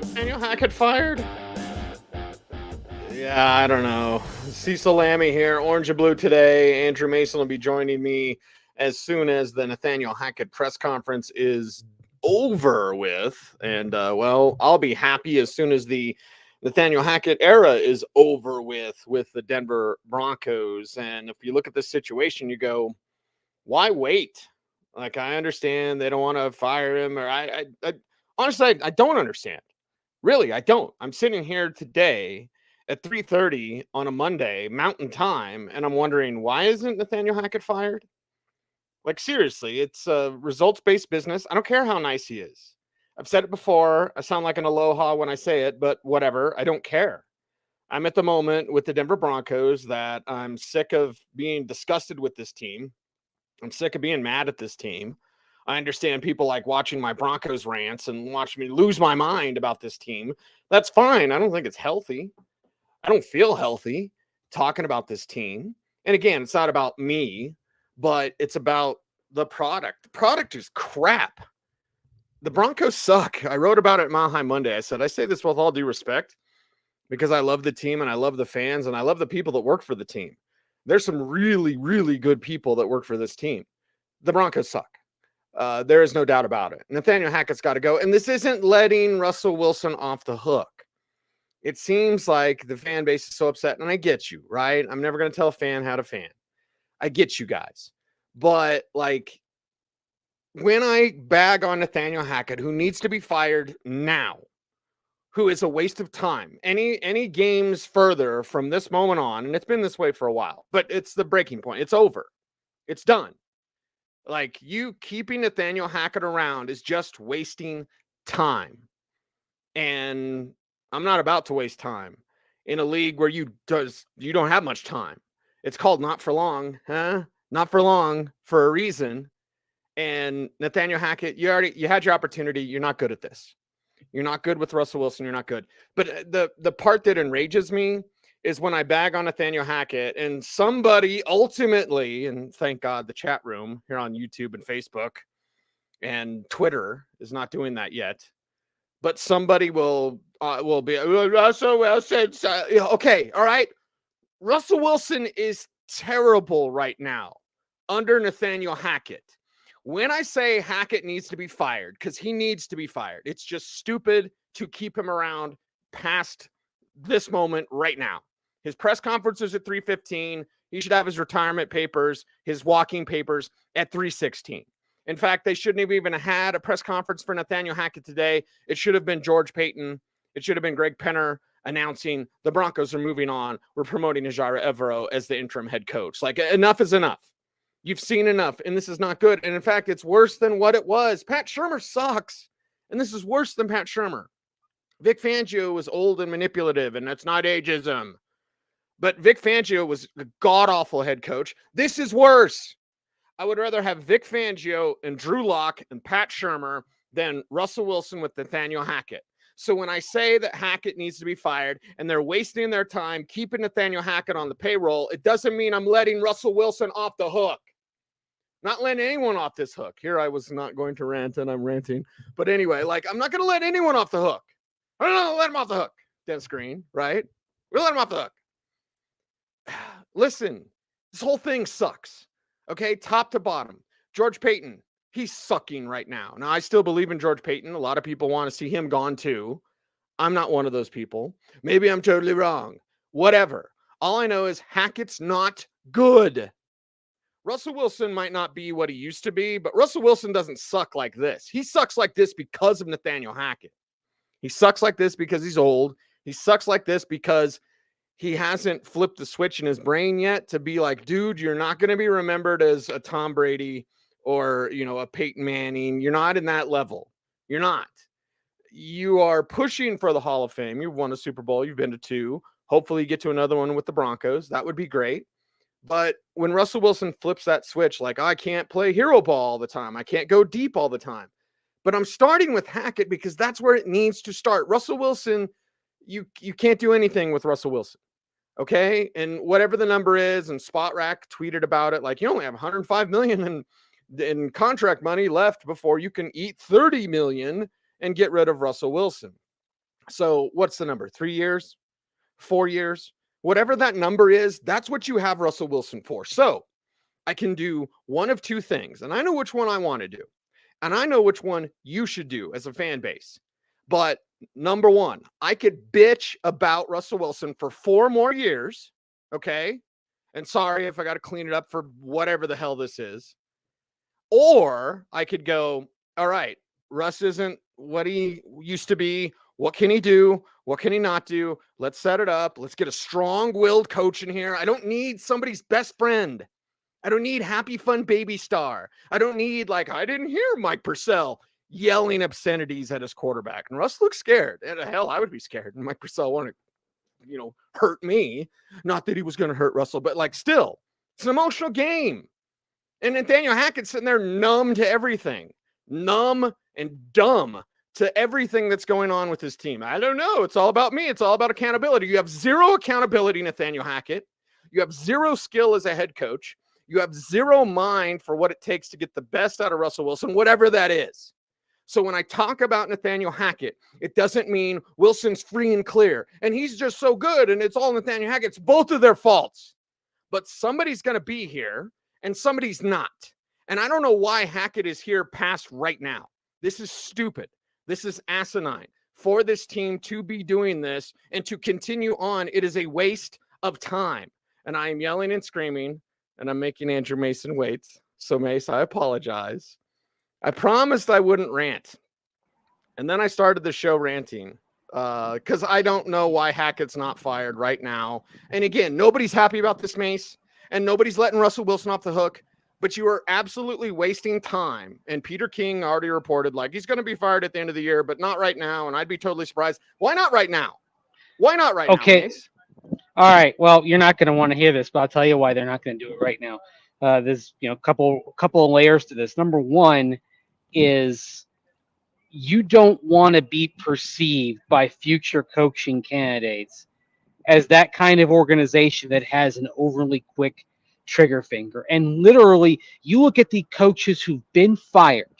Nathaniel Hackett fired? Yeah, I don't know. Cecil Lammey here, orange and blue today. Andrew Mason will be joining me as soon as the Nathaniel Hackett press conference is over with. And, well, I'll be happy as soon as the Nathaniel Hackett era is over with the Denver Broncos. And if you look at this situation, you go, why wait? Like, I understand they don't want to fire him, or I honestly, I don't understand. Really, I don't. I'm sitting here today at 3:30 on a Monday Mountain Time, and I'm wondering, why isn't Nathaniel Hackett fired? Like, seriously, it's a results-based business. I don't care how nice he is. I've said it before. I sound like an aloha when I say it, but whatever. I don't care. I'm at the moment with the Denver Broncos that I'm sick of being disgusted with this team. I'm sick of being mad at this team. I understand people like watching my Broncos rants and watch me lose my mind about this team. That's fine. I don't think it's healthy. I don't feel healthy talking about this team. And again, it's not about me, but it's about the product. The product is crap. The Broncos suck. I wrote about it at Mile High Monday. I say this with all due respect because I love the team and I love the fans and I love the people that work for the team. There's some really, really good people that work for this team. The Broncos suck. There is no doubt about it. Nathaniel Hackett's got to go. And this isn't letting Russell Wilson off the hook. It seems like the fan base is so upset, and I get you, right? I'm never going to tell a fan how to fan. I get you guys. But, like, when I bag on Nathaniel Hackett, who needs to be fired now, who is a waste of time, any games further from this moment on, and it's been this way for a while, but it's the breaking point. It's over. It's done. Like, you keeping Nathaniel Hackett around is just wasting time. And I'm not about to waste time in a league where you don't have much time. It's called Not for Long, huh? Not for long for a reason. And Nathaniel Hackett, you had your opportunity. You're not good at this. You're not good with Russell Wilson. You're not good. But the part that enrages me is when I bag on Nathaniel Hackett and somebody ultimately, and thank God the chat room here on YouTube and Facebook and Twitter is not doing that yet, but somebody will be Russell Wilson. Okay, all right. Russell Wilson is terrible right now under Nathaniel Hackett. When I say Hackett needs to be fired, because he needs to be fired, it's just stupid to keep him around past this moment right now. His press conference is at 3:15. He should have his retirement papers, his walking papers at 3:16. In fact, they shouldn't have even had a press conference for Nathaniel Hackett today. It should have been George Paton. It should have been Greg Penner announcing the Broncos are moving on. We're promoting Najira Evero as the interim head coach. Like, enough is enough. You've seen enough, and this is not good. And in fact, it's worse than what it was. Pat Shurmur sucks, and this is worse than Pat Shurmur. Vic Fangio was old and manipulative, and that's not ageism. But Vic Fangio was a god-awful head coach. This is worse. I would rather have Vic Fangio and Drew Lock and Pat Shurmur than Russell Wilson with Nathaniel Hackett. So when I say that Hackett needs to be fired and they're wasting their time keeping Nathaniel Hackett on the payroll, it doesn't mean I'm letting Russell Wilson off the hook. Not letting anyone off this hook. Here I was not going to rant, and I'm ranting. But anyway, like, I'm not going to let anyone off the hook. I don't know, let him off the hook. Dennis Green, right? We'll let him off the hook. Listen, this whole thing sucks. Okay, top to bottom. George Paton, he's sucking right now. Now, I still believe in George Paton. A lot of people want to see him gone too. I'm not one of those people. Maybe I'm totally wrong. Whatever. All I know is Hackett's not good. Russell Wilson might not be what he used to be, but Russell Wilson doesn't suck like this. He sucks like this because of Nathaniel Hackett. He sucks like this because he's old. He sucks like this because he hasn't flipped the switch in his brain yet to be like, dude, you're not going to be remembered as a Tom Brady or, a Peyton Manning. You're not in that level. You're not. You are pushing for the Hall of Fame. You've won a Super Bowl. You've been to 2. Hopefully you get to another one with the Broncos. That would be great. But when Russell Wilson flips that switch, like, I can't play hero ball all the time. I can't go deep all the time. But I'm starting with Hackett because that's where it needs to start. Russell Wilson, you can't do anything with Russell Wilson. Okay. And whatever the number is, and Spot Rack tweeted about it, like, you only have 105 million in contract money left before you can eat 30 million and get rid of Russell Wilson. So what's the number? 3 years? 4 years? Whatever that number is, that's what you have Russell Wilson for. So I can do one of two things, and I know which one I want to do. And I know which one you should do as a fan base. But number one, I could bitch about Russell Wilson for 4 more years. Okay. And sorry if I got to clean it up for whatever the hell this is. Or I could go, all right, Russ isn't what he used to be. What can he do? What can he not do? Let's set it up. Let's get a strong-willed coach in here. I don't need somebody's best friend. I don't need happy, fun baby star. I don't need, like, I didn't hear Mike Purcell yelling obscenities at his quarterback. And Russ looks scared. And hell, I would be scared. And Mike Purcell wanted to, hurt me. Not that he was going to hurt Russell, but like still, it's an emotional game. And Nathaniel Hackett's sitting there numb to everything, numb and dumb to everything that's going on with his team. I don't know. It's all about me. It's all about accountability. You have zero accountability, Nathaniel Hackett. You have zero skill as a head coach. You have zero mind for what it takes to get the best out of Russell Wilson, whatever that is. So when I talk about Nathaniel Hackett, it doesn't mean Wilson's free and clear and he's just so good and it's all Nathaniel Hackett. It's both of their faults. But somebody's going to be here and somebody's not. And I don't know why Hackett is here past right now. This is stupid. This is asinine. For this team to be doing this and to continue on, it is a waste of time. And I am yelling and screaming, and I'm making Andrew Mason wait. So, Mace, I apologize. I promised I wouldn't rant. And then I started the show ranting because I don't know why Hackett's not fired right now. And again, nobody's happy about this, Mace. And nobody's letting Russell Wilson off the hook, but you are absolutely wasting time. And Peter King already reported, like, he's going to be fired at the end of the year, but not right now. And I'd be totally surprised. Why not right now? Why not right now? Okay. All right. Well, you're not going to want to hear this, but I'll tell you why they're not going to do it right now. There's, couple of layers to this. Number one is you don't want to be perceived by future coaching candidates as that kind of organization that has an overly quick trigger finger. And literally, you look at the coaches who've been fired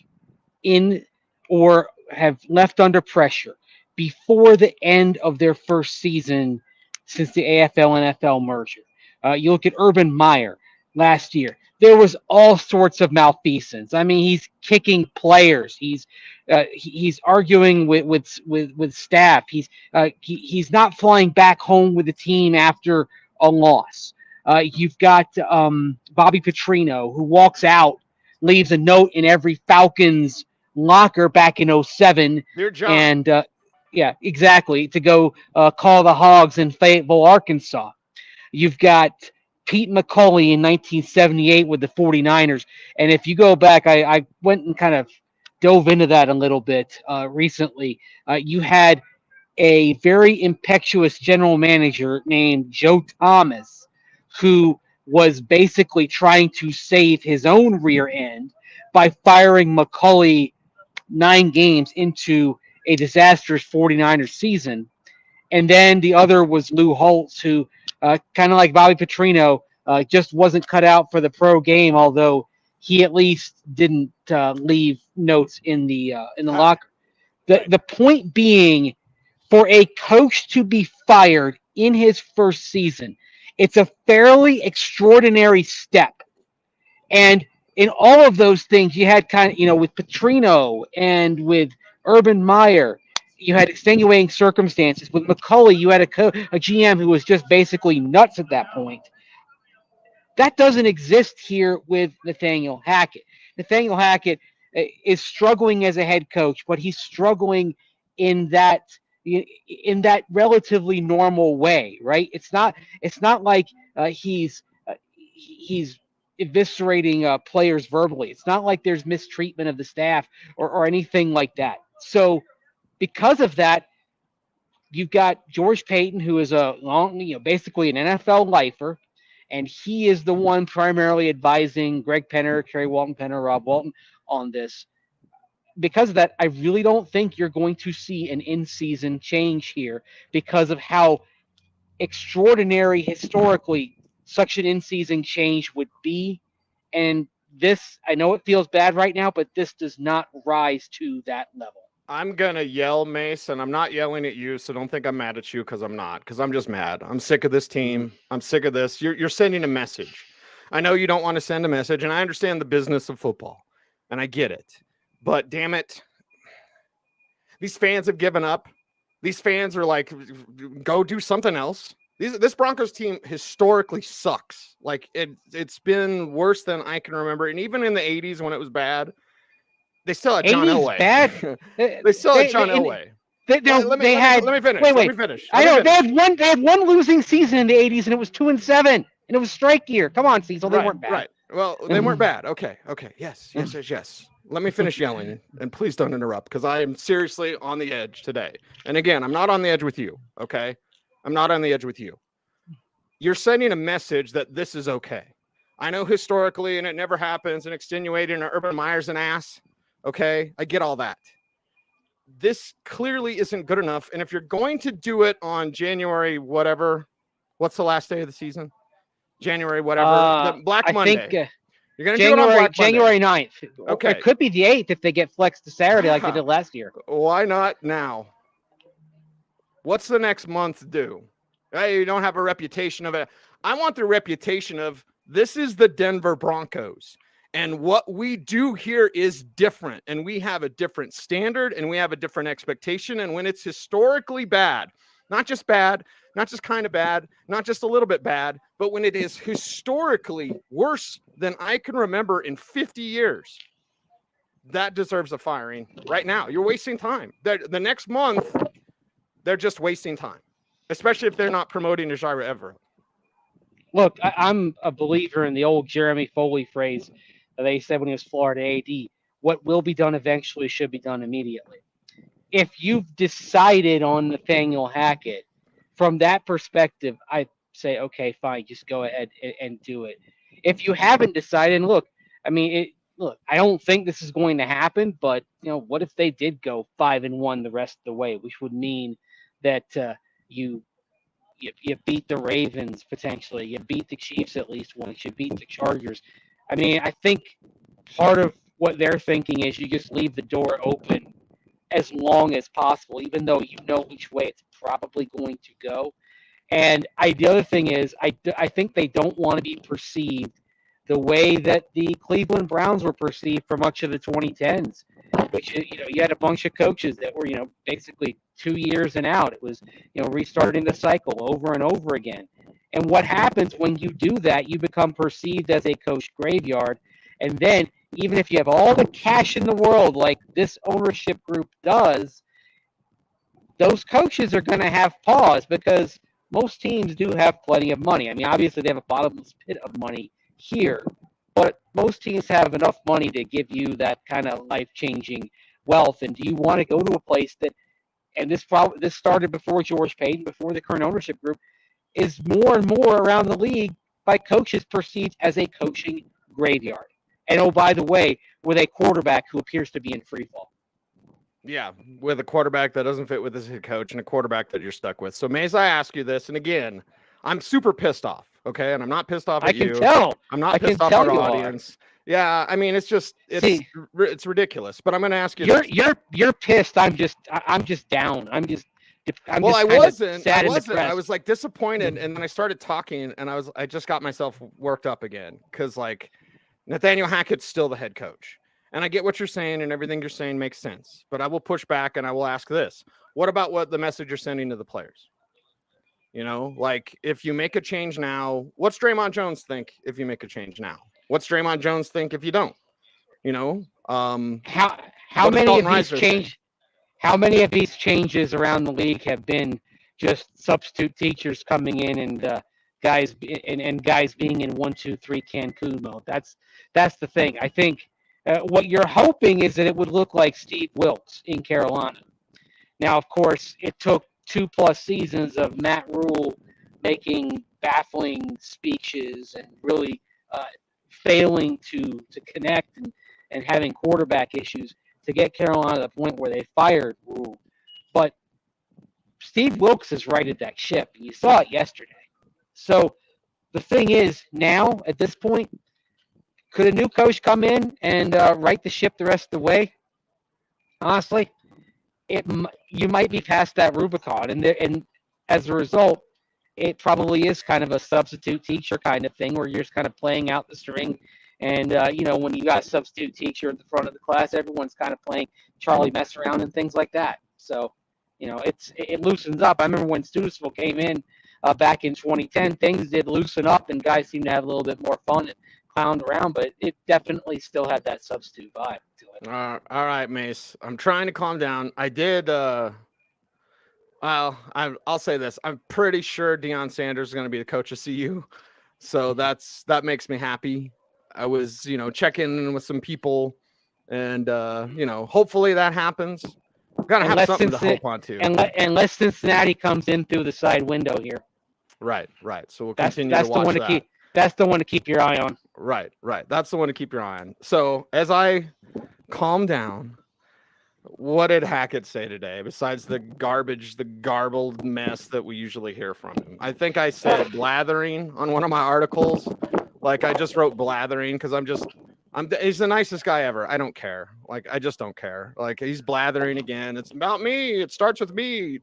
in or have left under pressure before the end of their first season since the AFL NFL merger. You look at Urban Meyer last year. There was all sorts of malfeasance. I mean, he's kicking players. He's arguing with staff. He's not flying back home with the team after a loss. You've got Bobby Petrino, who walks out, leaves a note in every Falcons locker back in 2007. Dear John. And yeah, exactly, to go call the Hogs in Fayetteville, Arkansas. You've got Pete McCauley in 1978 with the 49ers. And if you go back, I went and kind of dove into that a little bit recently. You had a very impetuous general manager named Joe Thomas, who was basically trying to save his own rear end by firing McCauley 9 games into a disastrous 49ers season. And then the other was Lou Holtz, who kind of like Bobby Petrino, just wasn't cut out for the pro game, although he at least didn't leave notes in the locker. The point being, for a coach to be fired in his first season, it's a fairly extraordinary step. And in all of those things, you had kind of, with Petrino and with Urban Meyer, you had extenuating circumstances. With McCauley, you had a GM who was just basically nuts at that point. That doesn't exist here with Nathaniel Hackett. Nathaniel Hackett is struggling as a head coach, but he's struggling in that relatively normal way, right? It's not like he's eviscerating players verbally. It's not like there's mistreatment of the staff or anything like that. So because of that, you've got George Payton, who is basically an NFL lifer, and he is the one primarily advising Greg Penner, Kerry Walton Penner, Rob Walton on this. Because of that, I really don't think you're going to see an in-season change here because of how extraordinary historically such an in-season change would be. And this, I know it feels bad right now, but this does not rise to that level. I'm gonna yell, Mace, and I'm not yelling at you, so don't think I'm mad at you because I'm not. Because I'm just mad. I'm sick of this team. I'm sick of this. You're sending a message. I know you don't want to send a message, and I understand the business of football, and I get it. But damn it, these fans have given up. These fans are like, go do something else. This Broncos team historically sucks. Like it's been worse than I can remember, and even in the '80s when it was bad. They still had John 80s Elway. bad. They still had John Elway. Let me finish. Let me finish. I know they had one losing season in the '80s, and it was 2-7, and it was strike year. Come on, Cecil, they weren't bad. Right. Well, they weren't bad. Okay. Yes. Let me finish yelling, and please don't interrupt because I am seriously on the edge today. And again, I'm not on the edge with you. Okay, I'm not on the edge with you. You're sending a message that this is okay. I know historically, and it never happens, and extenuating, and Urban Meyer's an ass. Okay, I get all that. This clearly isn't good enough. And if you're going to do it on January, whatever, what's the last day of the season? January, whatever. Black Monday. I think you're going to do it on Black January Monday. 9th. Okay. It could be the 8th if they get flexed to Saturday like they did last year. Why not now? What's the next month do? You don't have a reputation of it. I want the reputation of this is the Denver Broncos. And what we do here is different, and we have a different standard, and we have a different expectation. And when it's historically bad, not just kind of bad, not just a little bit bad, but when it is historically worse than I can remember in 50 years, that deserves a firing right now. You're wasting time. The next month, they're just wasting time, especially if they're not promoting Najira Everett. Look, I'm a believer in the old Jeremy Foley phrase. They said when he was Florida AD, what will be done eventually should be done immediately. If you've decided on Nathaniel Hackett, from that perspective, I say, okay, fine, just go ahead and do it. If you haven't decided, look, I don't think this is going to happen, but what if they did go 5-1 the rest of the way, which would mean that you beat the Ravens potentially, you beat the Chiefs at least once, you beat the Chargers. I think part of what they're thinking is you just leave the door open as long as possible, even though you know which way it's probably going to go. And the other thing is, I think they don't want to be perceived the way that the Cleveland Browns were perceived for much of the 2010s, which, you had a bunch of coaches that were, basically 2 years and out. It was, restarting the cycle over and over again. And what happens when you do that, you become perceived as a coach graveyard. And then even if you have all the cash in the world, like this ownership group does, those coaches are going to have pause because most teams do have plenty of money. Obviously they have a bottomless pit of money here, but most teams have enough money to give you that kind of life-changing wealth. And do you want to go to a place that, and this started before George Payton, before the current ownership group, is more and more around the league by coaches perceived as a coaching graveyard. And oh, by the way, with a quarterback who appears to be in free fall. Yeah, with a quarterback that doesn't fit with his head coach and a quarterback that you're stuck with. So, Maze, I ask you this, and again, I'm super pissed off, okay? And I'm not pissed off at you. I can tell. I'm not pissed off at our audience. Yeah, it's ridiculous. But I'm going to ask you. You're pissed. I'm just down. I wasn't. I was like disappointed, and then I started talking, and I just got myself worked up again because like Nathaniel Hackett's still the head coach, and I get what you're saying, and everything you're saying makes sense. But I will push back, and I will ask this: what about what the message you're sending to the players? Like if you make a change now, what's Draymond Jones think if you make a change now? What's Draymond Jones think if you don't? How many of these change? How many of these changes around the league have been just substitute teachers coming in and guys being in 1-2-3 Cancun mode? That's the thing. I think what you're hoping is that it would look like Steve Wilkes in Carolina. Now, of course, it took 2+ seasons of Matt Rule making baffling speeches and really failing to connect and having quarterback issues to get Carolina to the point where they fired Rule. But Steve Wilkes has righted that ship, and you saw it yesterday. So the thing is, now, at this point, could a new coach come in and right the ship the rest of the way? Honestly, you might be past that Rubicon, and as a result, it probably is kind of a substitute teacher kind of thing where you're just kind of playing out the string. And, when you got a substitute teacher at the front of the class, everyone's kind of playing Charlie mess around and things like that. So, it loosens up. I remember when Studesville came in back in 2010, things did loosen up and guys seemed to have a little bit more fun and clowned around, but it definitely still had that substitute vibe to it. All right, Mace. I'm trying to calm down. I did. I'll say this. I'm pretty sure Deion Sanders is going to be the coach of CU, so that makes me happy. I was, checking in with some people, and hopefully that happens. Gotta have something to hope on too. Unless Cincinnati comes in through the side window here. Right. So we'll continue to watch that. That's the one to keep your eye on. Right. That's the one to keep your eye on. So as I calm down, what did Hackett say today besides the garbled mess that we usually hear from him? I think I said blathering on one of my articles. Like I just wrote blathering because he's the nicest guy ever. I don't care. Like I just don't care. Like he's blathering again. It's about me. It starts with me.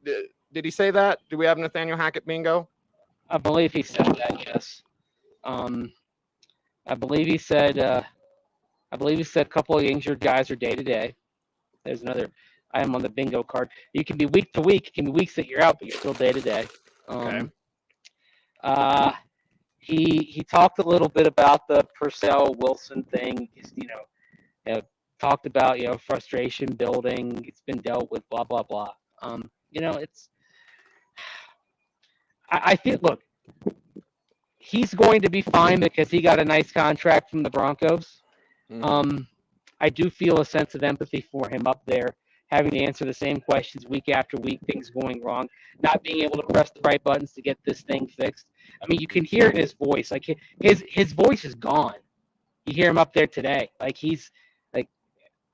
Did he say that? Do we have Nathaniel Hackett bingo? I believe he said that. Yes. I believe he said a couple of injured guys are day to day. There's another item on the bingo card. You can be week to week. It can be weeks that you're out, but you're still day to day. Okay. He talked a little bit about the Purcell Wilson thing. Talked about frustration building. It's been dealt with. Blah blah blah. I think. Look, he's going to be fine because he got a nice contract from the Broncos. Mm-hmm. I do feel a sense of empathy for him up there, having to answer the same questions week after week, things going wrong, not being able to press the right buttons to get this thing fixed. I mean, you can hear it in his voice. Like his voice is gone. You hear him up there today. Like he's like,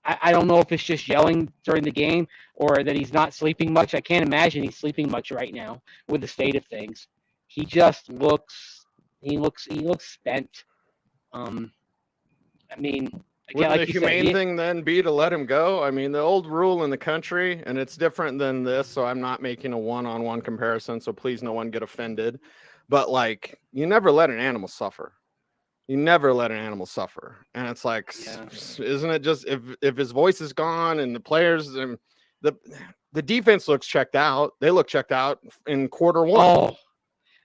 I don't know if it's just yelling during the game or that he's not sleeping much. I can't imagine he's sleeping much right now with the state of things. He just looks spent. Would the humane thing then be to let him go? I mean, the old rule in the country, and it's different than this, so I'm not making a one-on-one comparison, so please no one get offended. But, like, you never let an animal suffer. You never let an animal suffer. And it's like, Isn't it just if his voice is gone and the players, the defense looks checked out. They look checked out in quarter one. Oh.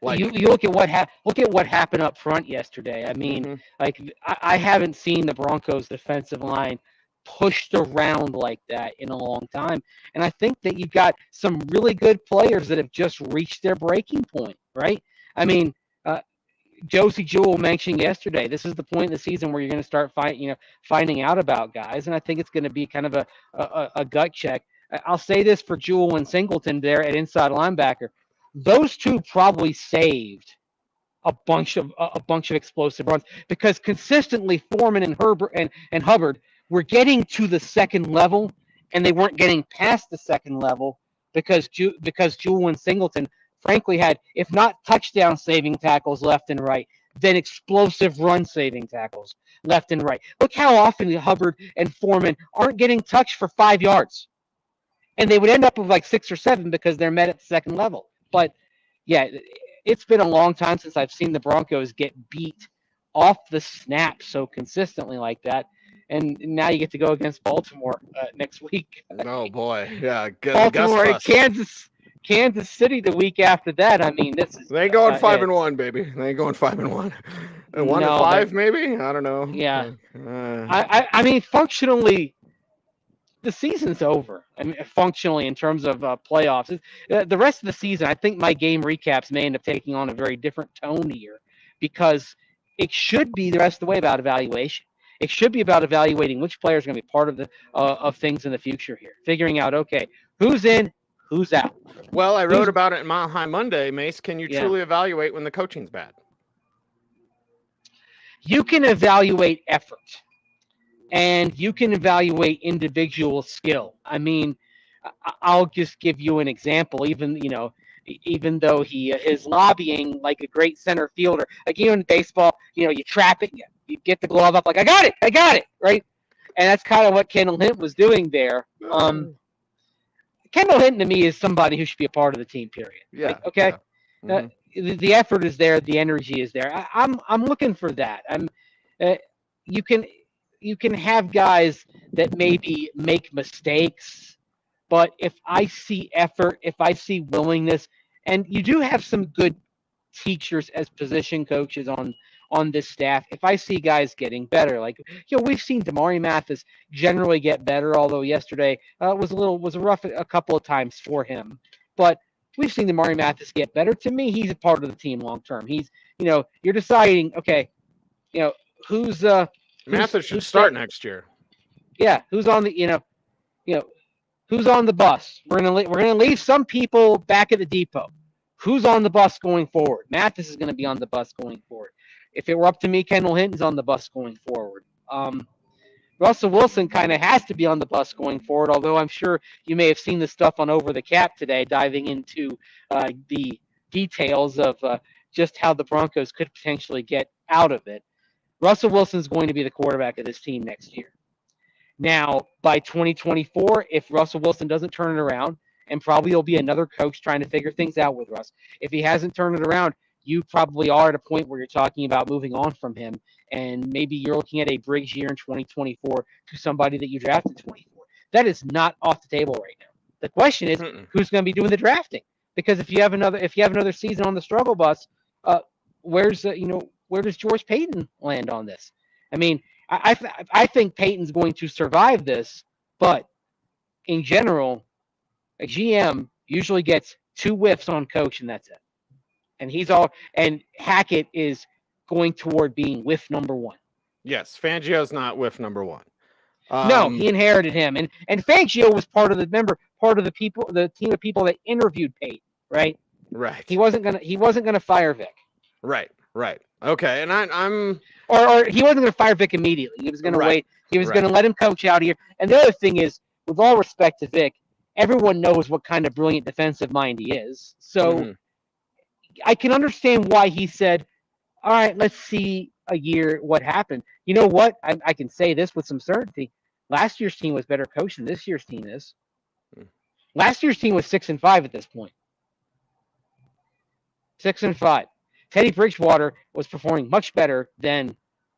Like, you look at what happened up front yesterday. I mean, I haven't seen the Broncos defensive line pushed around like that in a long time. And I think that you've got some really good players that have just reached their breaking point, right? I mean, Josie Jewell mentioned yesterday, this is the point in the season where you're going to start finding out about guys. And I think it's going to be kind of a gut check. I'll say this for Jewell and Singleton there at inside linebacker. Those two probably saved a bunch of explosive runs because consistently Foreman and Herbert and Hubbard were getting to the second level and they weren't getting past the second level because Jewell and Singleton frankly had, if not touchdown saving tackles left and right, then explosive run saving tackles left and right. Look how often Hubbard and Foreman aren't getting touched for 5 yards. And they would end up with like 6 or 7 because they're met at the second level. But, yeah, it's been a long time since I've seen the Broncos get beat off the snap so consistently like that. And now you get to go against Baltimore next week. Oh, boy. Yeah. Baltimore and Kansas City the week after that. I mean, this is... They ain't going 5-1, baby. They ain't going 5-1. 1-5, maybe? I don't know. Yeah. I mean, functionally... The season's over. I mean, functionally, in terms of playoffs, the rest of the season, I think my game recaps may end up taking on a very different tone here because it should be the rest of the way about evaluation. It should be about evaluating which players are going to be part of the of things in the future here, figuring out who's in, who's out. Well, I wrote about it in Mile High Monday, Mace. Can you truly evaluate when the coaching's bad? You can evaluate effort. And you can evaluate individual skill. I mean, I'll just give you an example. Even though he is lobbying like a great center fielder, like in baseball, you trap it, you get the glove up, like I got it, right? And that's kind of what Kendall Hint was doing there. Kendall Hinton to me is somebody who should be a part of the team. Period. Yeah. Like, okay. Yeah. Mm-hmm. The effort is there, the energy is there. I'm looking for that. You can have guys that maybe make mistakes, but if I see effort, if I see willingness, and you do have some good teachers as position coaches on this staff. If I see guys getting better, like we've seen Damari Mathis generally get better, although yesterday was a rough a couple of times for him, but we've seen Damari Mathis get better. To me, he's a part of the team long term. He's you're deciding, okay, who's Mathis should start next year. Yeah, who's on the who's on the bus? We're gonna leave some people back at the depot. Who's on the bus going forward? Mathis is going to be on the bus going forward. If it were up to me, Kendall Hinton's on the bus going forward. Russell Wilson kind of has to be on the bus going forward, although I'm sure you may have seen the stuff on Over the Cap today, diving into the details of just how the Broncos could potentially get out of it. Russell Wilson's going to be the quarterback of this team next year. Now, by 2024, if Russell Wilson doesn't turn it around, and probably there'll be another coach trying to figure things out with Russ. If he hasn't turned it around, you probably are at a point where you're talking about moving on from him, and maybe you're looking at a Briggs year in 2024 to somebody that you drafted in 24. That is not off the table right now. The question is, who's going to be doing the drafting? Because if you have another season on the struggle bus, where does George Payton land on this? I mean, I think Payton's going to survive this, but in general, a GM usually gets 2 whiffs on coach, and that's it. And Hackett is going toward being whiff number 1. Yes, Fangio's not whiff number 1. No, he inherited him, and Fangio was part of the team of people that interviewed Payton, right? Right. He wasn't gonna fire Vic. Right. Okay, and I'm or he wasn't gonna fire Vic immediately. He was gonna wait. He was gonna let him coach out here. And the other thing is, with all respect to Vic, everyone knows what kind of brilliant defensive mind he is. So I can understand why he said, all right, let's see a year what happened. You know what? I can say this with some certainty. Last year's team was better coached than this year's team is. Last year's team was 6-5 at this point. 6-5. Teddy Bridgewater was performing much better than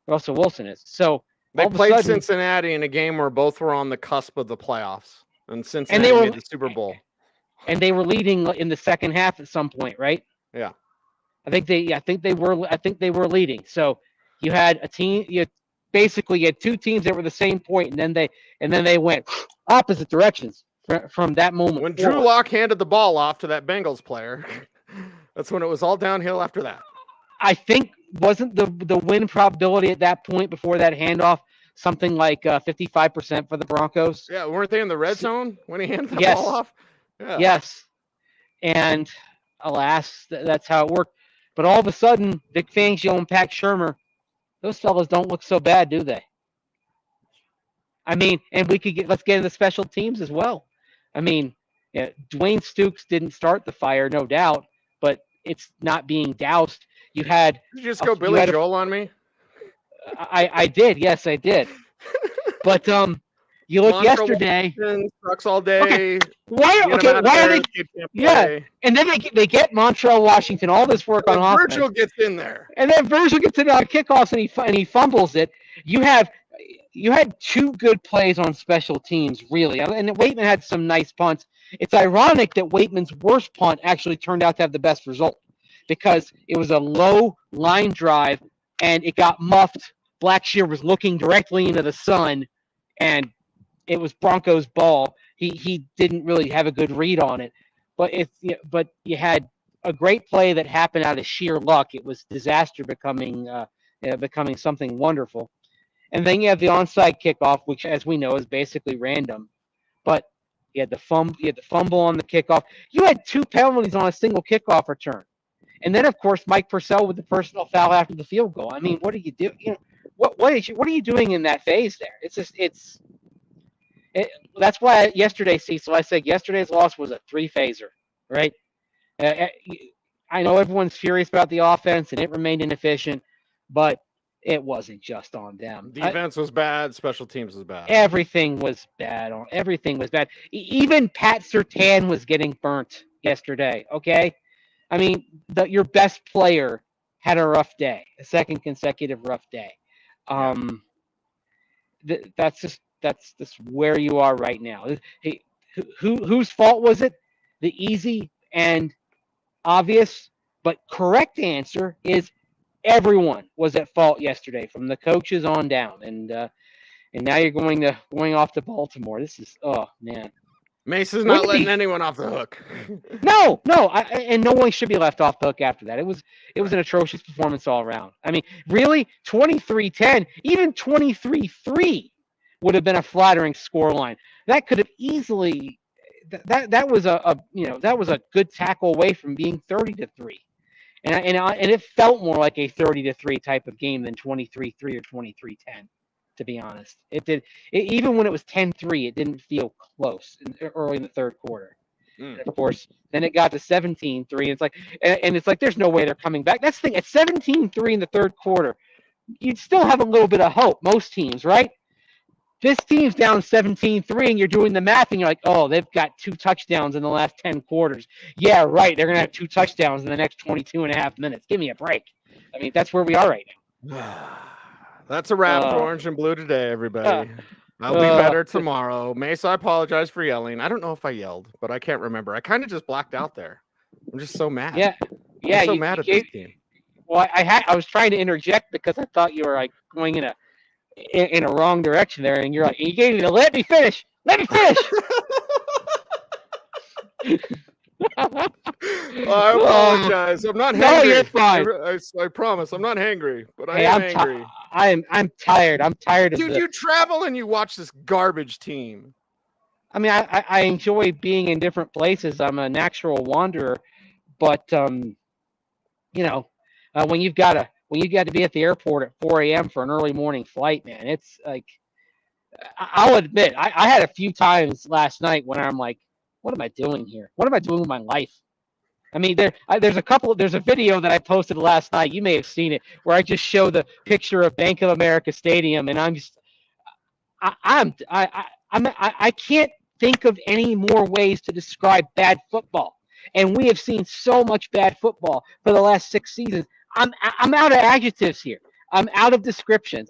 Russell Wilson is. So they played Cincinnati in a game where both were on the cusp of the playoffs. And Cincinnati made the Super Bowl. And they were leading in the second half at some point, right? Yeah. I think they were leading. So you had a team. You had 2 teams that were the same point, and then they went opposite directions from that moment. When Drew Lock handed the ball off to that Bengals player, that's when it was all downhill after that. I think wasn't the win probability at that point before that handoff something like 55% for the Broncos? Yeah, weren't they in the red zone when he handed the ball off? Yeah. Yes. And alas, that's how it worked. But all of a sudden, Vic Fangio and Pat Shurmur, those fellas don't look so bad, do they? I mean, and let's get into special teams as well. I mean, Dwayne Stukes didn't start the fire, no doubt, but it's not being doused. Did you just go Billy Joel on me? I did. Yes, I did. But you look yesterday. Trucks all day. Okay. Why are they? Yeah, and then they get Montreal, Washington. All this work on offense. Virgil gets in there, and then Virgil gets in on kickoffs and he fumbles it. You had 2 good plays on special teams, really, and Waitman had some nice punts. It's ironic that Waitman's worst punt actually turned out to have the best result because it was a low line drive and it got muffed. Blackshear was looking directly into the sun, and it was Broncos' ball. He didn't really have a good read on it, but you had a great play that happened out of sheer luck. It was disaster becoming something wonderful, and then you have the onside kickoff, which, as we know, is basically random. But you had the fumble on the kickoff. You had 2 penalties on a single kickoff return, and then of course Mike Purcell with the personal foul after the field goal. I mean, what do you do? What are you doing in that phase there? That's why yesterday, Cecil, I said yesterday's loss was a 3-phaser, right? I know everyone's furious about the offense and it remained inefficient, but It wasn't just on them. Defense was bad. Special teams was bad. Everything was bad. Everything was bad. Even Pat Surtain was getting burnt yesterday. Okay, I mean, your best player had a rough day, a second consecutive rough day. That's just where you are right now. Hey, whose fault was it? The easy and obvious but correct answer is everyone was at fault yesterday, from the coaches on down. And now you're going off to Baltimore. This is, oh man. Mace's not letting anyone off the hook. No, and no one should be left off the hook after that. It was an atrocious performance all around. I mean, really, 23-10, even 23-3 would have been a flattering scoreline. That could have easily that was a good tackle away from being 30-3. And it felt more like a 30-3 type of game than 23-3 or 23-10. To be honest, it did. Even when it was 10-3, it didn't feel close early in the third quarter. And of course, then it got to 17-3. And it's like there's no way they're coming back. That's the thing. At 17-3 in the third quarter, you'd still have a little bit of hope. Most teams, right? This team's down 17-3, and you're doing the math, and you're like, oh, they've got 2 touchdowns in the last 10 quarters. Yeah, right. They're going to have 2 touchdowns in the next 22 and a half minutes. Give me a break. I mean, that's where we are right now. That's a wrap for Orange and Blue today, everybody. I'll be better tomorrow. Mace, I apologize for yelling. I don't know if I yelled, but I can't remember. I kind of just blacked out there. I'm just so mad. Yeah. I'm so mad at this team. Well, I was trying to interject because I thought you were like going in a wrong direction there, and you're like, you gave me the let me finish. Let me finish. I apologize. I'm not hangry. No, you're fine. I promise. I'm not hangry, but I am angry. I'm tired. I'm tired of Dude, you travel and you watch this garbage team. I mean, I enjoy being in different places. I'm a natural wanderer, but when you've got to be at the airport at 4 a.m. for an early morning flight, man, it's like, I'll admit, I had a few times last night when I'm like, what am I doing here? What am I doing with my life? I mean, there's a video that I posted last night. You may have seen it, where I just show the picture of Bank of America Stadium, and I can't think of any more ways to describe bad football. And we have seen so much bad football for the last 6 seasons. I'm out of adjectives here. I'm out of descriptions.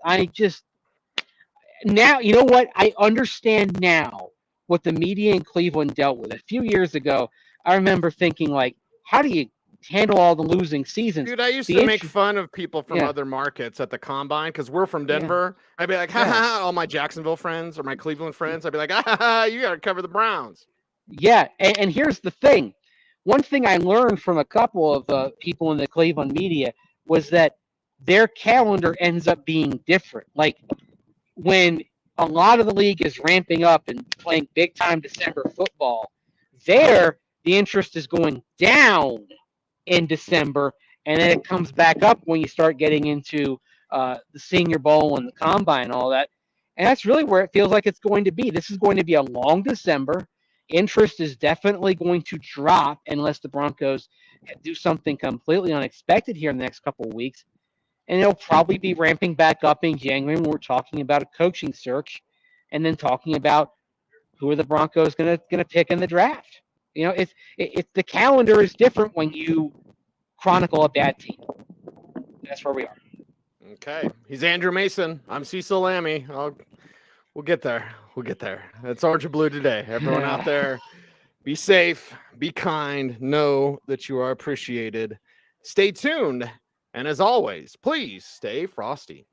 Now, you know what? I understand now what the media in Cleveland dealt with. A few years ago, I remember thinking, like, how do you handle all the losing seasons? Dude, I used to make fun of people from other markets at the Combine because we're from Denver. Yeah. I'd be like, all my Jacksonville friends or my Cleveland friends, I'd be like, you got to cover the Browns. Yeah, and here's the thing. One thing I learned from a couple of people in the Cleveland media was that their calendar ends up being different. Like, when a lot of the league is ramping up and playing big-time December football, the interest is going down in December, and then it comes back up when you start getting into the Senior Bowl and the Combine and all that. And that's really where it feels like it's going to be. This is going to be a long December. Interest is definitely going to drop unless the Broncos do something completely unexpected here in the next couple of weeks. And it'll probably be ramping back up in January when we're talking about a coaching search, and then talking about who are the Broncos going to pick in the draft. You know, it's the calendar is different when you chronicle a bad team. That's where we are. Okay, he's Andrew Mason. I'm Cecil Lammey. We'll get there. We'll get there. It's Orange and Blue today. Everyone out there, be safe, be kind, know that you are appreciated. Stay tuned. And as always, please stay frosty.